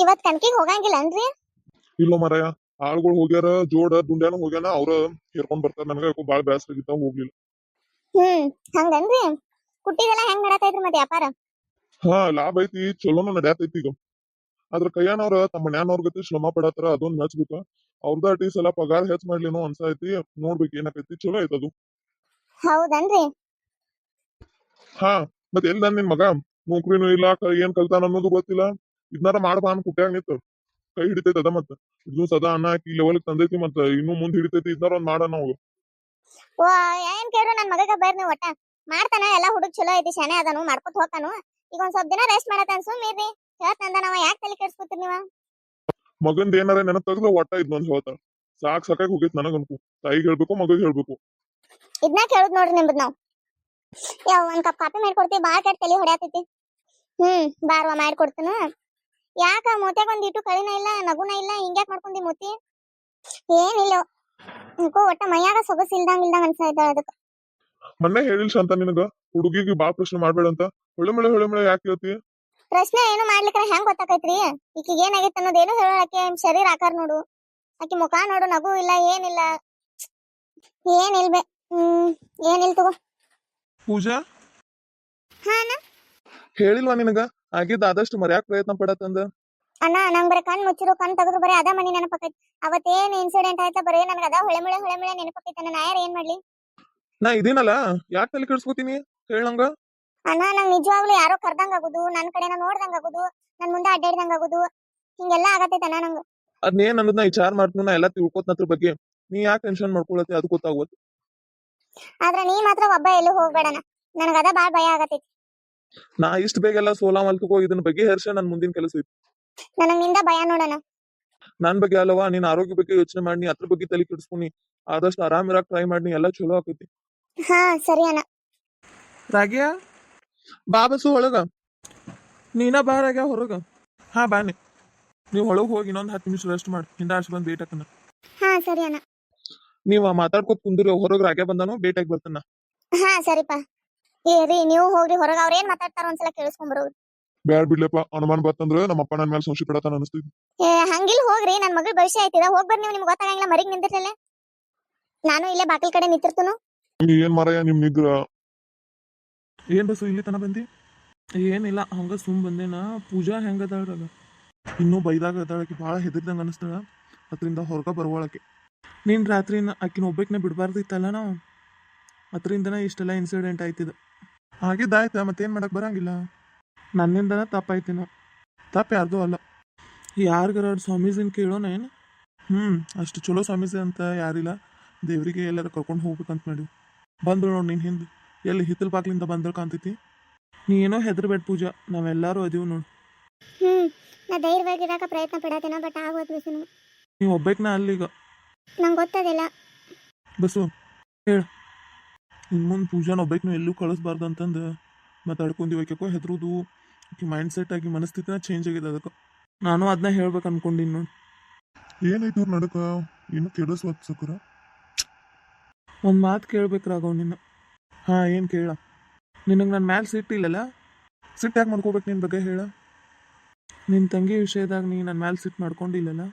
ಇವತ್ ಕನ್ಕಿಗ್ ಹೋಗಂಗಿಲ್ಲ ಅನ್ರಿ? ಇಲ್ಲ ಮರಯ, ಆಳ್ಗಳು ಹೋಗ್ಯಾರ, ಜೋಡ ದುಂಡ್ಯಾನು ಹೋಗ್ಯಾನ, ಅವ್ರ ಹೇರ್ಕೊಂಡ್ ಬರ್ತಾರ. ನನಗ ಯಾಕೋ ಬಾಳ ಬ್ಯಾಸರ ಆಗಿತ್ತ, ಹೋಗ್ಲಿಲ್ಲ. ಹಂಗನ್ರಿ. ಕುಟ್ಟಿದೆಲ್ಲ ಹೆಂಗ್ ನಡತೈತ್ರಿ ಮತ್ ವ್ಯಾಪಾರ? ಹಾ, ಲಾಭ ಐತಿ, ಚಲೋನ ನಡ್ಯಾತೈತಿ ಈಗ. ಅದ್ರ ಕೈಯಾನವ್ರ ತಮ್ಮ ಮನ್ಯಾನವ್ರ ಗತಿ ಶ್ರಮ ಪಡತ್ತಾರ, ಅದೊಂದ್ ಮೆಚ್ಬೇಕ. ಅವ್ರದ ಅಟಿ ಸಲ ಪಗಾರ ಹೆಚ್ಚ್ ಮಾಡ್ಲಿನೋ ಅನ್ಸೈತಿ. ನೋಡ್ಬೇಕು ಏನಾಕೈತಿ, ಚಲೋ ಐತ್ ಅದು. ಹೌದನ್ರಿ. ಹಾ, ಮತ್ ಎಲ್ಲಿ ನಿನ್ ಮಗ ನೌಕರಿನೂ ಇಲ್ಲ, ಏನ್ ಕಲ್ತಾನ ಅನ್ನೋದು ಗೊತ್ತಿಲ್ಲ. ಇದ್ನಾರ ಮಾಡ್ಬಾ ಅನ್ ಕುಟ್ಯಾಗ ನಿಂತ ಕೈ ಹಿಡಿತೈತಿ ಅದ. ಮತ್ತ ಇದು ಸದಾ ಅನ್ನ ಹಾಕಿ ಲೆವೆಲ್ ತಂದೈತಿ, ಮತ್ತ ಇನ್ನು ಮುಂದ್ ಹಿಡಿತೈತಿ. ಇದ್ನಾರ ಒಂದ್ ಮಾಡ ನಾವು. ಓ, ಏನ್ ಕೇಳ್ರು ನನ್ ಮಗಗ ಬರ್ರಿ ನೀವು ಒಟ್ಟ. ಮಾಡ್ತಾನ, ಎಲ್ಲಾ ಹುಡುಗ್ ಚಲೋ ಐತಿ, ಶಾನೆ ಅದಾನು, ಮಾಡ್ಕೊತ ಹೋಗ್ತಾನು. ಈಗ ಒಂದ್ ಸ್ವಲ್ಪ ದಿನ ರೆಸ್ಟ್ ಮಾಡತಾನ, ಸುಮ್ಮಿರ್ರಿ. ಹೇಳ್ತಂದ ನಾವ ಯಾಕೆ ತಲೆ ಕೆಡ್ಸ್ಕೊತೀರಿ ನೀವ? ಮಗಂದ್ ಏನಾರ ನೆನಪ್ ತೆಗ್ದು ಒಟ್ಟ ಇದ್ನೊಂದ್ ಹೇಳ್ತಾರ. ಸಾಕಾಗಿ ಹೋಗೈತಿ ನನಗನ್ಕು. ತಾಯಿಗೆ ಹೇಳ್ಬೇಕು, ಮಗಗ್ ಹೇಳ್ಬೇಕು. ಇದನ್ನ ಕೇಳುದ್ ನೋಡ್ರಿ ನಿಮ್ದು ನಾವ್. ಒಂದ್ ಕಪ್ ಕಾಫಿ ಮಾಡ್ಕೊಡ್ತೀವಿ, ಬಾಳ ಕೆಟ್ಟ ತಲೆ ಹೊಡ್ಯಾತೈತಿ. ಬಾರ್ವಾ ಮಾಡ್ಕೊಡ್ತೀನ. ಯಾಕ ಮೂತ್ಯಾಗ ಒಂದ್ ಇಟ್ಟು ಕಳಿನ ಇಲ್ಲ, ನಗುನ ಇಲ್ಲ, ಹಿಂಗ್ಯಾಕ್ ಮಾಡ್ಕೊಂಡಿ ಮೂತಿ? ಏನಿಲ್ಲ, ಒಟ್ಟ ಮೈಯಾಗ ಸೊಗಸ್ ಇಲ್ದಂಗ ಅನ್ಸಾಯ್ತ ಅದಕ್ಕ. ಮೊನ್ನೆ ಹೇಳಿಲ್ ಶಾಂತ ನಿನಗ, ಹುಡುಗಿಗೆ ಬಾ ಪ್ರಶ್ನೆ ಮಾಡ್ಬೇಡ ಅಂತ. ಹೊಳೆ ಮಳೆ ಯಾಕೆ ಹೇಳ್ತಿ? ಪ್ರಶ್ನೆ ಏನು ಮಾಡ್ಲಿಕ್ಕ ಹೆಂಗ್ ಗೊತ್ತಾಕೈತ್ರಿ? ಈಕಿಗೆ ಏನಾಗೈತೆ ಅನ್ನೋದೇನು ಹೇಳಕ್ಕೆ ಶರೀರ ಆಕಾರ ನೋಡು, ಆಕಿ ಮುಖ ನೋಡು, ನಗು ಇಲ್ಲ, ಏನಿಲ್ಲ. ಏನಿಲ್ಬೆ. ಏನಿಲ್ ತಗೋ. ಪೂಜಾ ಹಾ ಅಣ್ಣ. ಹೇಳಿಲ್ವಾ ನಿನಗ ಆಗಿದ್ದ ಆದಷ್ಟು ಮರ್ಯಾಕ್ ಪ್ರಯತ್ನ ಪಡತ್ತಂದ? ಅಣ್ಣ, ನಂಗ್ ಬರೀ ಕಣ್ ಮುಚ್ಚಿರು, ಕಣ್ ತೆಗೆದ್ರು ಬರೀ ಅದ ಮನಿ ನೆನಪಕೈತಿ. ಅವತ್ತೇನ್ ಇನ್ಸಿಡೆಂಟ್ ಆಯ್ತಾ, ಬರೀ ನನ್ಗ ಅದ ಹೊಳೆ ಮಳೆ ನೆನಪಕೈತಿ. ನಾ ಯಾರು ಏನ್ ಮಾಡ್ಲಿ? ನಾ ಇದೀನಲ್ಲ, ಯಾಕೆ ತಲೆ ಕೆಡ್ಸ್ಕೊತೀನಿ ಹೇಳಂಗ? ಅಣ್ಣ, ನಂಗ್ ನಿಜವಾಗ್ಲೂ ಯಾರೋ ಕರ್ದಂಗ ಆಗುದು, ನನ್ ಕಡೆನ ನೋಡ್ದಂಗ ಆಗುದು, ನನ್ ಮುಂದೆ ಅಡ್ಡಾಡ್ದಂಗ ಆಗುದು, ಹಿಂಗೆಲ್ಲಾ ಆಗತೈತೆ ಅಣ್ಣ ನಂಗ. ಅದ್ನೇನ್ ಅನ್ನೋದ್ ವಿಚಾರ ಮಾಡ್ತೀನಿ, ನಾ ಎಲ್ಲಾ ತಿಳ್ಕೊತ್ನ ಅದ್ರ ಬಗ್ಗೆ. ನೀ ಯಾಕೆ ಟೆನ್ಷನ್ ಮಾಡ್ಕೊಳತಿ, ಅದು ಗೊತ್ತಾಗೋದು. ಆದ್ರ ನೀ ಮಾತ್ರ ಒಬ್ಬ ಎಲ್ಲೂ ಹೋಗ್ಬೇಡಣ, ನನಗ ಅದ ಬಾಳ್ ಭಯ ಆಗತೈತಿ. ನಾ ಇಷ್ಟ ಬೇಗೆಲ್ಲ ಸೋಲಾ ಮಲ್ತಕೋ, ಇದನ್ನ ಬಗ್ಗೆ ಹರ್ಷ ನನ್ ಮುಂದಿನ ಕೆಲಸ ಐತಿ. ನನಗ್ ನಿಂದ ಭಯ ನೋಡಣ. ನನ್ ಬಗ್ಗೆ ಅಲ್ಲವಾ, ನಿನ್ ಆರೋಗ್ಯ ಬಗ್ಗೆ ಯೋಚನೆ ಮಾಡಿ ಅದ್ರ ಬಗ್ಗೆ ತಲೆ ಕೆಡಿಸ್ಕೊನಿ. ಆದಷ್ಟು ಆರಾಮ್ ಇರಾಕ್ ಟ್ರೈ ಮಾಡಿ, ಎಲ್ಲಾ ಚಲೋ ಆಕೈತಿ. ಹಾ ಸರಿ ಅಣ್ಣ. ರಾಗ್ಯ ಬಾ ಬಸ್ಸು ಒಳಗ. ನೀನ ಬಾ ರಾಗ್ಯ ಹೊರಗ. ಹಾ ಬಾನಿ. ನೀವ್ ಒಳಗ್ ಹೋಗಿ ಇನ್ನೊಂದ್ 10 ನಿಮಿಷ ರೆಸ್ಟ್ ಮಾಡಿ, ಹಿಂದ ಆಡ್ಸಿ ಬಂದ್ ಬೇಟ್ ಹಾಕನ. ಹಾ ಸರಿ ಅಣ್ಣ. ನೀವ್ ಮಾತಾಡ್ಕೊತ ಕುಂದ್ರಿ, ಹೊರಗ ರಾಗ್ಯ ಬಂದಾನು, ಬೇಟ್ ಹಾಕಿ ಬರ್ತಾನ. ಹಾ ಸರಿಪಾ. ರೀ ನೀವು ಹೋಗ್ರಿ ಹೊರಗ, ಅವ್ರ ಏನ್ ಮಾತಾಡ್ತಾರ ಒಂದ್ಸಲ ಕೇಳಿಸ್ಕೊಂಡ್ಬರೋದು. ಬ್ಯಾಡ್ ಬಿಡ್ಲಪ್ಪ, ಅನುಮಾನ ಬರ್ತಂದ್ರ ನಮ್ಮಪ್ಪ ನನ್ ಮೇಲೆ ಸಂಶಯ ಪಡತಾನ ಅನಿಸ್ತೀವಿ. ಹಂಗಿಲ್ ಹೋಗ್ರಿ, ನನ್ ಮಗಳ ಭವಿಷ್ಯ ಆಯ್ತಿದ, ಹೋಗ್ಬರ್ರಿ ನೀವು. ನಿಮ್ಗೆ ಗೊತ್ತಾಗಂಗಿಲ್ಲ, ಮರಿಗ್ ನಿಂತಿರ್ಲಿಲ್ಲ. ನಾನು ಇಲ್ಲೇ ಬಾಕಲ್ ಕಡೆ ನಿಂತಿರ್ತನು. ಏನ್ ಮಾರಾಯ ನಿಮ್ ನಿಗ್ರ? ಏನ್ ಬಸ್ಸು ಇಲ್ಲಿ ತನ ಬಂದಿ? ಏನಿಲ್ಲ, ಹಂಗ ಸುಮ್ ಬಂದೇನ. ಪೂಜಾ ಹೆಂಗದಾಳ್ರಾಗ? ಇನ್ನೂ ಬೈದಾಗ ಅದಾಳಕಿ, ಭಾಳ ಹೆದರ್ದಂಗ ಅನಿಸ್ತಾಳ. ಅದರಿಂದ ಹೊರಗ ಬರುವಳಕಿ. ನೀನ್ ರಾತ್ರಿನ ಆಕಿನ ಒಬ್ಬಾಕಿನ ಬಿಡಬಾರ್ದಿತ್ತಲ್ಲ ನಾವು, ಅದರಿಂದನ ಇಷ್ಟೆಲ್ಲ ಇನ್ಸಿಡೆಂಟ್ ಆಯ್ತಿದ. ಆಗಿದ್ದಾಯ್ತ, ಮತ್ತೇನ್ ಮಾಡಕ್ ಬರಂಗಿಲ್ಲ. ನನ್ನಿಂದನ ತಪ್ಪಾಯ್ತೇನ. ತಪ್ಪು ಯಾರ್ದು ಅಲ್ಲ. ಯಾರಿಗಾರ ಸ್ವಾಮೀಜಿನ ಕೇಳೋಣ ಏನು? ಅಷ್ಟು ಚಲೋ ಸ್ವಾಮೀಜಿ ಅಂತ ಯಾರಿಲ್ಲ. ದೇವ್ರಿಗೆ ಎಲ್ಲಾರ ಕರ್ಕೊಂಡು ಹೋಗ್ಬೇಕಂತ ಮಾಡಿವಿ. ಬಂದ್ರು ನೋಡ್ ನಿನ್ ಹಿಂದ್, ಎಲ್ಲಿ ಹಿತ್ತಲ್ ಬಾಗ್ಲಿಂದ ಬಂದ್ರು ಕಾಣ್ತೈತಿ. ನೀ ಏನೋ ಹೆದರ್ಬೇಡ ಪೂಜಾ, ನಾವೆಲ್ಲರೂ ಅದೀವಿ ನೋಡು. ನಾ ಧೈರ್ಯವಾಗಿರಾಕ ಪ್ರಯತ್ನ ಪಡತೇನ, ಬಟ್ ಆಗೋದ್ ಬಸ್ಸು. ನೀವು ಒಬ್ಬಾಕಿನ ಅಲ್ಲೀಗ. ನಂಗೆ ಗೊತ್ತದಿಲ್ಲ. ಬಸ್ಸು ಹೇಳ, ಇನ್ ಮುಂದೆ ಪೂಜಾನ ಒಬ್ಬಾಕಿನ ಎಲ್ಲೂ ಕಳಿಸ್ಬಾರ್ದು ಅಂತಂದು ಮಾತಾಡ್ಕೊಂಡಿವಿ. ಆಕೆಕೋ ಹೆದರುದು, ಆಕೆ ಮೈಂಡ್ ಸೆಟ್ ಆಗಿ ಮನಸ್ಥಿತಿನ ಚೇಂಜ್ ಆಗಿದೆ ಅದಕ್ಕೆ. ನಾನು ಅದನ್ನ ಹೇಳ್ಬೇಕು ಅನ್ಕೊಂಡಿನಿ ನೋಡಿ. ಏನೈತಿ ಇವ್ರ ನಡಕ, ಏನು ಕೆಡಿಸ್ವತ್ ಸಕರ. ಒಂದು ಮಾತು ಕೇಳ್ಬೇಕು ರಾಘವ್ ನಿನ್ನ. ಏನು ಕೇಳ? ನಿನಗೆ ನನ್ನ ಮ್ಯಾಲೆ ಸಿಟ್ಟಿಲ್ಲಲ್ಲ? ಸಿಟ್ಟು ಯಾಕೆ ಮಾಡ್ಕೋಬೇಕು ನಿನ್ ಬಗ್ಗೆ ಹೇಳ? ನಿನ್ನ ತಂಗಿ ವಿಷಯದಾಗ ನೀ ನನ್ನ ಮ್ಯಾಲೆ ಸಿಟ್ಟು ಮಾಡ್ಕೊಂಡಿಲ್ಲಲ್ಲ?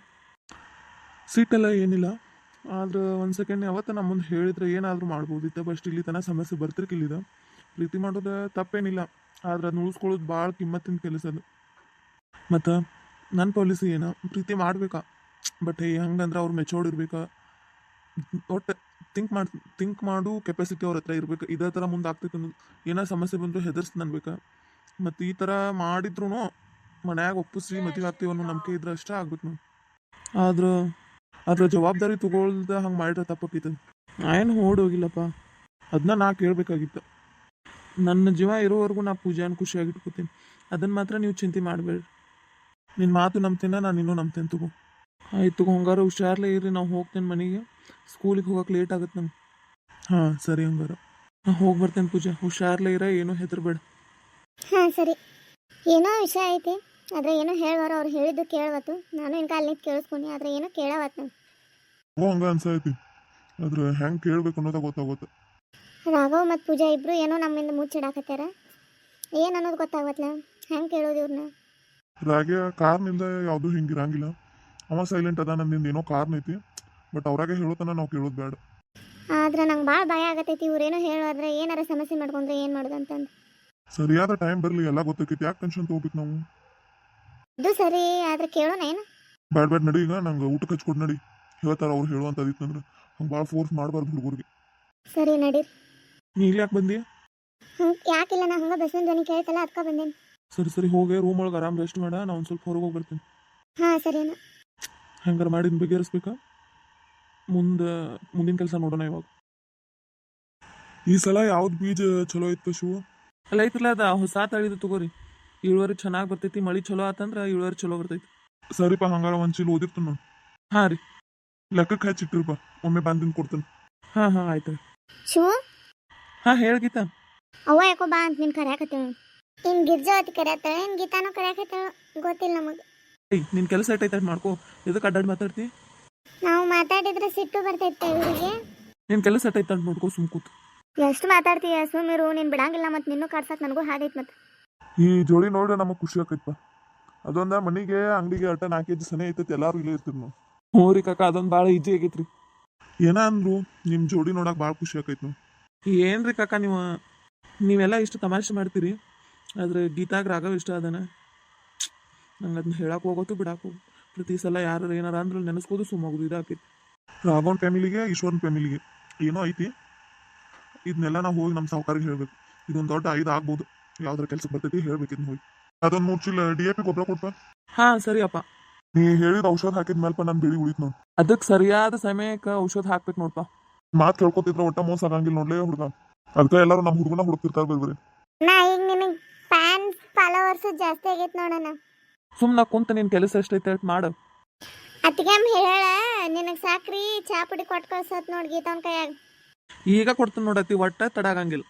ಸಿಟ್ಟೆಲ್ಲ ಏನಿಲ್ಲ, ಆದ್ರೆ ಒಂದು ಸೆಕೆಂಡ್ ಯಾವತ್ತ ನಮ್ಮ ಮುಂದೆ ಹೇಳಿದ್ರೆ ಏನಾದರೂ ಮಾಡ್ಬೋದಿತ್ತು. ಬಸ್ಟ್ ಇಲ್ಲಿ ತನಕ ಸಮಸ್ಯೆ ಬರ್ತಿರ್ಕಿಲ್ಲಿದ. ಪ್ರೀತಿ ಮಾಡೋದು ತಪ್ಪೇನಿಲ್ಲ, ಆದ್ರೆ ಅದನ್ನ ಉಳಿಸ್ಕೊಳ್ಳೋದು ಭಾಳ ಕಿಮ್ಮತ್ತಿನ ಕೆಲಸ ಅದು. ಮತ್ತು ನನ್ನ ಪಾಲಿಸಿ ಏನು, ಪ್ರೀತಿ ಮಾಡ್ಬೇಕಾ, ಬಟ್ ಹಂಗಂದ್ರೆ ಅವ್ರು ಮೆಚೋರ್ಡ್ ಇರ್ಬೇಕಾ, ಒಟ್ಟು ಥಿಂಕ್ ಮಾಡು ಕೆಪಾಸಿಟಿ ಅವ್ರ ಹತ್ರ ಇರ್ಬೇಕು. ಇದೇ ಥರ ಮುಂದೆ ಆಗ್ತೈತೆ ಅನ್ನೋದು. ಏನೋ ಸಮಸ್ಯೆ ಬಂದರೂ ಹೆದರ್ಸ್ತು ಅನ್ಬೇಕಾ. ಮತ್ತು ಈ ಥರ ಮಾಡಿದ್ರು ಮನ್ಯಾಗ ಒಪ್ಪಿಸಿ ಮದುವೆ ಆಗ್ತೀವಿ ಅನ್ನೋ ನಂಬಿಕೆ ಇದ್ರೆ ಅಷ್ಟೇ ಆಗ್ಬೇಕು ನಾವು. ಆದ್ರೆ ಅದ್ರ ಜವಾಬ್ದಾರಿ ತಗೊಳ್ದ ಹಂಗೆ ಮಾಡಿದ್ರೆ ತಪ್ಪಾಕೈತದ. ಏನು ಓಡೋಗಿಲ್ಲಪ್ಪ, ಅದನ್ನ ನಾ ಕೇಳಬೇಕಾಗಿತ್ತು. ನನ್ನ ಜೀವ ಇರೋವರೆಗೂ ನಾ ಪೂಜಾನ ಖುಷಿಯಾಗಿ ಇಟ್ಕೋತೀನಿ. ಅದನ್ನು ಮಾತ್ರ ನೀವು ಚಿಂತೆ ಮಾಡಬೇಡ್ರಿ. ನಿನ್ನ ಮಾತು ನಂಬ್ತೇನೆ, ನಾನು ಇನ್ನೂ ನಂಬ್ತೇನೆ ತಗೋ. ಆಯ್ತು, ಹಂಗಾರ ಹುಷಾರ್ಲೇ ಇರ್ರಿ. ನಾವು ಹೋಗ್ತೇನೆ ಮನೆಗೆ, ಸ್ಕೂಲಿಗೆ ಹೋಗಕ್ಕೆ ಲೇಟ್ ಆಗುತ್ತೆ ನಮ್ಗೆ. ಹಾಂ ಸರಿ, ಹಂಗಾರ ನಾ ಹೋಗಿ ಬರ್ತೇನೆ ಪೂಜಾ, ಹುಷಾರ್ಲೇ ಇರ, ಏನೂ ಹೆದರ್ಬೇಡ. ಹಾ ಸರಿ. ಏನೋ ವಿಷಯ ಐತಿ, ಆದ್ರೆ ಏನೋ ಹೇಳ್ವಾರ, ಅವ್ರು ಹೇಳಿದ್ದು ಕೇಳವತ್ತು. ನಾನು ಇನ್ಕ ಅಲ್ಲಿ ಕೇಳಿಸ್ಕೊನಿ, ಆದ್ರೆ ಏನೋ ಕೇಳವತ್ತು. ಹಂಗ ಅನ್ಸೈತಿ, ಆದ್ರೆ ಹೆಂಗೆ ಕೇಳ್ಬೇಕು ಅನ್ನೋದ ಗೊತ್ತಾಗುತ್ತೆ. ರಾಘವ್ ಮತ್ತು ಪೂಜಾ ಇಬ್ರು ಏನೋ ನಮ್ಮಿಂದ ಮುಚ್ಚಿಡಾಕತ್ಯಾರ. ಏನು ಅನ್ನೋದು ಗೊತ್ತಾಗತ್ಲ, ಹೆಂಗೆ ಕೇಳೋದು ಇವ್ರನ್ನ? ರಾಗ್ಯ ಕಾರ್ನಿಂದ ಯಾವುದು ಹಿಂಗೆ ಇರಂಗಿಲ್ಲ. ಅವ ಸೈಲೆಂಟ್ ಅದ, ನಂದಿಂದ ಏನೋ ಕಾರ್ನ್ ಐತಿ, ಬಟ್ ಅವ್ರಾಗೆ ಹೇಳೋತನ ನಾವು ಕೇಳೋದು ಬೇಡ. ಆದ್ರೆ ನಂಗೆ ಭಾಳ ಭಯ ಆಗತೈತಿ, ಇವ್ರೇನೋ ಹೇಳೋದ್ರೆ ಏನಾರ ಸಮಸ್ಯೆ ಮಾಡ್ಕೊಂಡ್ರೆ ಏನು ಮಾಡೋದು ಅಂತಂದು. ಸರಿಯಾದ ಟೈಮ್ ಬರಲಿ, ಎಲ್ಲ ಗೊತ್ತಾಕೈತಿ, ಯಾಕೆ ಟೆನ್ಷನ್ ತೊಗೋಬೇಕು ನಾವು? ಇದು ಸರಿ, ಆದ್ರೆ ಕೇಳೋಣ ಏನು? ಬ್ಯಾಡ್ ನಡಿ, ಈಗ ನಂಗೆ ಊಟಕ್ಕೆ ಹಚ್ಕೊಡ್ ನಡಿ. ಹೇಳ್ತಾರ ಅವ್ರು ಹೇಳುವಂಥದಿತ್ತಂದ್ರೆ ಹಂಗೆ ಭಾಳ ಫೋರ್ಸ್ ಮಾಡಬಾರ್ದು ಹುಡುಗರಿಗೆ. ಸರಿ ನಡೀರಿ. ನೀ ಇಲ್ಲಿ ಯಾಕೆ ಬಂದಿ? ಯಾಕಿಲ್ಲ, ನಾ ಹಂಗೆ ಬಸ್ಸಿನ ಧ್ವನಿ ಕೇಳ್ತಲ್ಲ ಅದಕ್ಕೆ ಬಂದೇನಿ. ಸರಿ ಹೋಗಿ ರೂಮ್ ಒಳಗೆ ಆರಾಮ್ ರೆಸ್ಟ್ ಮಾಡ, ನಾ ಒಂದು ಸ್ವಲ್ಪ ಹೊರಗೆ ಹೋಗಿ ಬರ್ತೀನಿ. ಹಾಂ ಸರಿನಾ. ಹಂಗಾರೆ ಮಾಡಿ ಬಗೆಹರಿಸ್ಬೇಕಾ? ಮುಂದಿನ ಕೆಲಸ ನೋಡೋಣ ಇವಾಗ. ಈ ಸಲ ಯಾವ್ದು ಬೀಜ ಚಲೋ ಇತ್ತು ಶಿವು? ಅಲ್ಲ ಐತಿಲ್ಲ ಅದ ಹೊಸ ತಳಿದು ತಗೋರಿ, ಇಳುವರಿ ಚೆನ್ನಾಗಿ ಬರ್ತೈತಿ. ಮಳಿ ಚಲೋ ಆತಂದ್ರೆ ಇಳುವರಿ ಚಲೋ ಬರ್ತೈತಿ. ಸರಿಪ್ಪ, ಹಂಗಾರ ಒಂದು ಚೀಲ ಓದಿರ್ತೀನಿ ನಾನು. ಹಾಂ ರೀ, ಲೆಕ್ಕಕ್ಕೆ ಹಚ್ಚಿಟ್ಟಿರಪ್ಪ, ಒಮ್ಮೆ ಬಂದಿನ ಕೊಡ್ತೇನೆ. ಹಾಂ ಆಯ್ತು. ಶಿವು, ಹಾಂ ಹೇಳಿ ಗೀತಾ. ಅವ್ವ ಯಾಕೋ ಬಾ ಅಂತ ನೀನು ಕರ್ಯಾಕತ್ತೇಳು. ಇನ್ನು ಗಿರ್ಜಾವತಿ ಕರ್ಯಾತಾಳೆ, ಇನ್ನು ಗೀತಾನೂ ಕರ್ಯಾಕತ್ತೇಳು, ಗೊತ್ತಿಲ್ಲ ನಮಗೆ. ಏಯ್ ನಿನ್ನ ಕೆಲಸ ಐತೆ ಮಾಡ್ಕೋ, ಎದಕ್ಕೆ ಅಡ್ಡಾಡಿ ಮಾತಾಡ್ತಿ? ನಾವು ಮಾತಾಡಿದ್ರೆ ಸಿಟ್ಟು ಬರ್ತೈತೆ ಇವರಿಗೆ. ನಿನ್ನ ಕೆಲಸ ಐತೆ ಅಂತ ನೋಡ್ಕೋ, ಸುಮ್ ಕೂತು. ಎಷ್ಟು ಮಾತಾಡ್ತೀಯ ಸುಮ್ಮಿರು, ನೀನು ಬಿಡಂಗಿಲ್ಲ, ಮತ್ತು ನಿನ್ನೂ ಕಾಡ್ಸಕ್ಕೆ ನನಗೂ ಹಾದೈತೆ ಮತ್ತೆ. ಈ ಜೋಡಿ ನೋಡ್ರೆ ನಮಗೆ ಖುಷಿ ಆಕೈತಪ್ಪ. ಅದೊಂದ ಮನೆಗೆ ಅಂಗಡಿಗೆ 4 ಕೆಜಿ ಸನೇ ಐತೈತಿ, ಎಲ್ಲಾರು ಇಲ್ಲೇ ಇರ್ತೀವಿ ನಾವು. ಹ್ಞೂ ರೀ ಕಾಕ, ಅದೊಂದು ಭಾಳ ಈಜಿ ಆಗೈತ್ರಿ. ಏನ ಅಂದ್ರು ನಿಮ್ಮ ಜೋಡಿ ನೋಡಕ್ ಭಾಳ ಖುಷಿ ಆಕೈತಿ ನಾವು. ಏನ್ರಿ ಕಾಕ ನೀವೆಲ್ಲ ಇಷ್ಟು ತಮಾಷೆ ಮಾಡ್ತೀರಿ, ಆದ್ರೆ ಗೀತಾಗ ರಾಘವ್ ಇಷ್ಟ ಅದನ. ನಂಗೆ ಅದನ್ನ ಹೇಳಕ್ಕೆ ಹೋಗೋದು ಬಿಡಕ್ಕೆ ಹೋಗು. ಪ್ರತಿ ಸಲ ಯಾರು ಏನಾರ ಅಂದ್ರೆ ನೆನೆಸ್ಕೋದು ಸುಮ್ಮಾಗೋದು ಇದಾಕೈತಿ. ರಾಘವನ್ ಫ್ಯಾಮಿಲಿಗೆ ಈಶ್ವರನ್ ಫ್ಯಾಮಿಲಿಗೆ ಏನೋ ಐತಿ, ಇದನ್ನೆಲ್ಲ ನಾವು ಹೋಗಿ ನಮ್ಮ ಸಾವುಕಾರಿಗೆ ಹೇಳ್ಬೇಕು. ಇದೊಂದು ದೊಡ್ಡ ಐದು ಆಗ್ಬೋದು, ಯಾವ್ದಾರ ಕೆಲ್ಸಕ್ಕೆ ಬರ್ತೈತಿ ಹೇಳ್ಬೇಕು ಇದನ್ನ ಹೋಗಿ. ಅದೊಂದು 3 ಚೀಲ DAP ಗೊಬ್ಬರ ಕೊಡ್ಪ. ಹಾಂ ಸರಿ ಅಪ್ಪ. ನೀ ಹೇಳಿದ ಔಷಧ ಹಾಕಿದ ಮೇಲ್ಪ ನನ್ನ ಬೆಳಿ ಉಳಿತು ನೋಡಿ. ಅದಕ್ಕೆ ಸರಿಯಾದ ಸಮಯಕ್ಕೆ ಔಷಧ ಹಾಕ್ಬೇಕು ನೋಡ್ಪ. ಮಾತು ಕೇಳ್ಕೊತಿದ್ರ ಒಟ್ಟ ಮೋಸ ಆಗಂಗಿಲ್ಲ ನೋಡ್ಲೇ ಹುಡುಗ. ಅದಕ್ಕೆ ಎಲ್ಲರೂ ನಮ್ಮ ಹುಡುಗನ ಹುಡುಕ್ತಿರ್ತಾರೆ ಬರ್ಬರಿ. ನಾ ಈಗ ನಿನಗೆ ಫ್ಯಾನ್ಸ್ ಫಾಲೋವರ್ಸು ಜಾಸ್ತಿ ಆಗೈತೆ ನೋಡೋಣ. ಸುಮ್ಮನೆ ಕುಂತ ನಿನ್ನ ಕೆಲಸ ಎಷ್ಟೈತೆ ಮಾಡು. ಅತ್ತಿಗೆ ಹೇಳ, ನಿನಗೆ ಸಾಕ್ರಿ ಚಾ ಪುಡಿ ಕೊಟ್ಟು ಕಳ್ಸತ್ ನೋಡಿ ಗೀತವನ್ ಕೈಯಾಗ. ಈಗ ಕೊಡ್ತಾನೆ ನೋಡತ್ತಿ, ಒಟ್ಟ ತಡಾಗಂಗಿಲ್ಲ.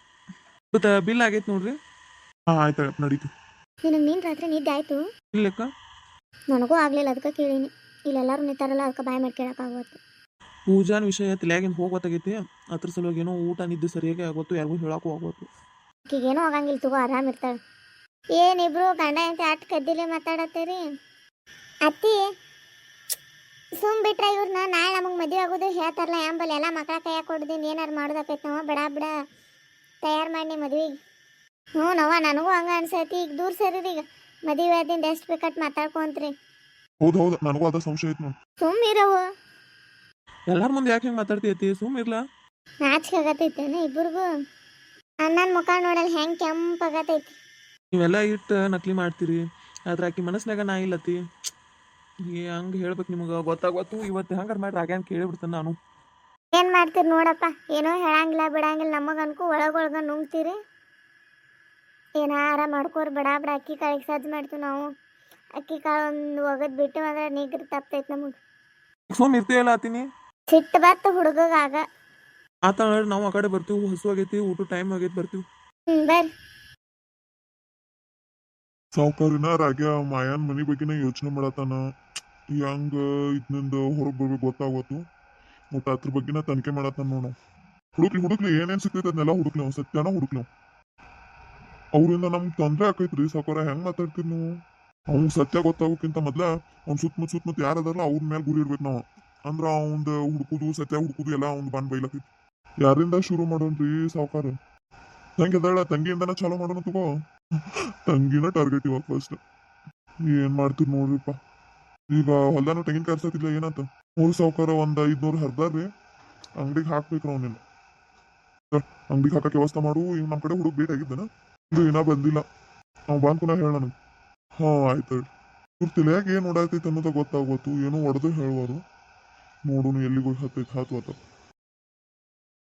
ಬಿಲ್ ಆಗೈತೆ ನೋಡ್ರಿ. ಹಾಂ ಆಯ್ತು ನಡೀತು. ನಿನಗೆ ನೀನು ರಾತ್ರಿ ನಿದ್ದೆ ಆಯಿತು? ಇಲ್ಲಕ್ಕ ನನಗೂ ಆಗಲಿಲ್ಲ, ಅದಕ್ಕೆ ಕೇಳೀನಿ. ಇಲ್ಲೆಲ್ಲರೂ ನಿಂತಾರಲ್ಲ, ಅದಕ್ಕೆ ಬಾಯ್ ಮಾಡಿ ಕೇಳೋಕ್ಕಾಗುತ್ತೆ. ಪೂಜಾನ ವಿಷಯ ತಲೆಯಾಗಿಂದ ಹೋಗೋತ್ತಾಗೈತಿ, ಅದ್ರ ಸಲುವಾಗಿ ಏನೋ ಊಟ ನಿದ್ದೆ ಸರಿಯಾಗಿ ಆಗೋತ್ತು, ಯಾರಿಗೂ ಹೇಳಕ್ಕೂ ಆಗೋತ್ತು. ಈಗೇನೋ ಆಗಂಗಿಲ್ಲ, ತಗೋ ಆರಾಮ್ ಇರ್ತಾಳೆ. ಏನಿಬ್ರು ಗಂಡ ಅಂತ ಅಟ್ ಕದ್ದಿಲೆ ಮಾತಾಡತ್ತೀರಿ? ಅತ್ತಿ ಸುಮ್ ಬಿಟ್ರೆ ಇವ್ರನ್ನ ನಾಳೆ ನಮಗೆ ಮದುವೆ ಆಗೋದು ಹೇಳ್ತಾರಲ್ಲ, ಯಾಂಬಲ್ ಎಲ್ಲ ಮಕ್ಕಳ ಕೈಯಾಗ ಕೊಡ್ದಿಂದ ಏನಾರು ಮಾಡೋದಕ್ಕೈತೆ ನಾವು. ಬಿಡ ತಯಾರು ಮಾಡಿ ಮದುವೆಗೆ. ಹ್ಞೂ ನವ, ನನಗೂ ಹಂಗೆ ಅನ್ಸೈತಿ. ಈಗ ದೂರ ಸರಿರಿ, ಈಗ ಮದುವೆ ಆದಿಂದ ಎಷ್ಟು ಬೇಕಟ್ ಮಾತಾಡ್ಕೊಂತ್ರಿ. ಹೌದು ನನಗೂ ಅದ ಸಂಶಯ ಐತಿ ನೋಡಿ. ಸುಮ್ಮಿರವು, ಎಲ್ಲಾರ ಮುಂದೆ ಯಾಕೆ ಹಿಂಗೆ ಮಾತಾಡ್ತೈತಿ? ಸುಮ್ಮ ಇರ್ಲಾ. ನಾಚಿಕೆ ಆಗತೈತೇನೆ ಇಬ್ಬರಿಗೂ. ನನ್ನ ಮುಖ ನೋಡಲ್ಲ ಹೆಂಗೆ ಕೆಂಪಾಗತೈತಿ. ನೀವೆಲ್ಲ ಇಟ್ಟು ನಕಲಿ ಮಾಡ್ತೀರಿ, ಆದ್ರೆ ಆಕಿ ಮನಸ್ನಾಗ ನಾ ಇಲ್ಲತಿ. ಹಂಗೆ ಹೇಳ್ಬೇಕು ನಿಮಗೆ ಗೊತ್ತಾಗೋತು. ಇವತ್ತು ಹಂಗಾರೆ ಮಾಡಿ ರಾಗ್ಯಾನ್ ಕೇಳಿಬಿಡ್ತಾನೆ ನಾನು. ಏನು ಮಾಡ್ತೀರಿ ನೋಡಪ್ಪ, ಏನೋ ಹೇಳಂಗಿಲ್ಲ ಬಿಡಂಗಿಲ್ಲ, ನಮಗನ್ಕು ಒಳಗೊಳಗ ನುಂಗ್ತೀರಿ. ಏನಾರ ಮಾಡ್ಕೋರಿ ಬಿಡ ಅಕ್ಕಿ ಕಾಳಿಗೆ ಸಜ್ಜು ಮಾಡ್ತೀವಿ ನಾವು. ಅಕ್ಕಿ ಕಾಳು ಒಂದು ಒಗದ್ ಬಿಟ್ಟು ಅಂದ್ರೆ ನಿಗ್ರಿ ತಪ್ತೈತೆ ನಮಗೆ. ಸುಮ್ಮ ಇರ್ತೀವಲ್ಲ ಆತೀನಿ. ಸಿಟ್ಟು ಬತ್ತ ಹುಡುಗಾಗ. ಮಾತಾಡ, ನಾವು ಆ ಕಡೆ ಬರ್ತೀವಿ, ಹಸು ಆಗೈತಿ, ಊಟ ಟೈಮ್ ಆಗೈತಿ, ಬರ್ತೀವಿ. ಬರ್ರಿ. ಸಾವುಕಾರಿನ ರಾಗ್ಯ ಮಾಯಾನ್ ಮನಿ ಬಗ್ಗೆನ ಯೋಚನೆ ಮಾಡತ್ತಾನ. ಹೆಂಗ ಇದರಿಂದ ಹೊರಗೆ ಬರ್ಬೇಕು ಗೊತ್ತಾಗೋತು. ಒಟ್ಟು ಅದ್ರ ಬಗ್ಗೆನ ತನಿಖೆ ಮಾಡತ್ತಾನ ನೋಡ. ಹುಡುಕ್ಲಿ ಏನೇನ್ ಸಿಗ್ತೈತೆ ಅದನ್ನೆಲ್ಲ ಹುಡುಕ್ಲಿ, ಸತ್ಯನ ಹುಡುಕ್ಲಿ. ಅವ್ರಿಂದ ನಮ್ಗೆ ತೊಂದರೆ ಆಕೈತ್ರಿ ಸಾವುಕಾರ. ಹೆಂಗ್ ಮಾತಾಡ್ತೀರಿ ನೀವು? ಅವ್ನ್ ಸತ್ಯ ಗೊತ್ತಾಗೋಕ್ಕಿಂತ ಮೊದ್ಲ ಅವ್ನ ಸುತ್ತಮುತ್ತ ಯಾರದಾರಲ್ಲ ಅವ್ರ ಮೇಲೆ ಗುರಿ ಇಡ್ಬೇಕು ನಾವು. ಅಂದ್ರ ಅವಂದ ಹುಡುಕುದು, ಸತ್ಯ ಹುಡುಕುದು ಎಲ್ಲ ಅವ್ನ್ ಬಂದ್ ಬೈಲಕೈತಿ. ಯಾರಿಂದ ಶುರು ಮಾಡೋಣ್ರಿ ಸಾವುಕಾರ? ತಂಗಿ ಅದಾಳ, ತಂಗಿಯಿಂದನ ಚಾಲೋ ಮಾಡೋಣ ತಗೋ. ತಂಗಿನ ಟಾರ್ಗೆಟ್ ಇವಾಗ ಫಸ್ಟ್. ಏನ್ ಮಾಡ್ತೀರಿ ನೋಡ್ರಿಪ್ಪ. ಈಗ ಹೊಲ್ದಾನ ತೆಂಗಿನ ಕರ್ಸತಿಲ್ಲ ಏನಂತ? 3 ಸಾವುಕಾರ ಒಂದ್ 500 ಹರ್ದಾರ್ರಿ, ಅಂಗಡಿಗೆ ಹಾಕ್ಬೇಕ್ರ ಅವ್ನೇನು. ಅಂಗಡಿಗೆ ಹಾಕಕ್ಕೆ ವ್ಯವಸ್ಥೆ ಮಾಡು. ಈಗ ನಮ್ಮ ಕಡೆ ಹುಡುಗ ಬೇಕಾಗಿದ್ದಾನ, ಇದು ಏನೋ ಬಂದಿಲ್ಲ. ಅವ್ ಬಂದ್ಕುನ ಹೇಳ ನನಗೆ. ಹಾಂ ಆಯ್ತು ಹೇಳಿ. ಇವ್ರ ತಲೆಯಾಗ ಏನು ಓಡಾಡ್ತೈತೆ ಅನ್ನೋದ ಗೊತ್ತಾಗೋತು. ಏನೋ ಹೊಡೆದು ಹೇಳ್ಬಾರು. ನೋಡುನು ಎಲ್ಲಿಗೆ ಹೋಗಿ ಹತ್ತೈತೆ ಹಾತು ಆತ.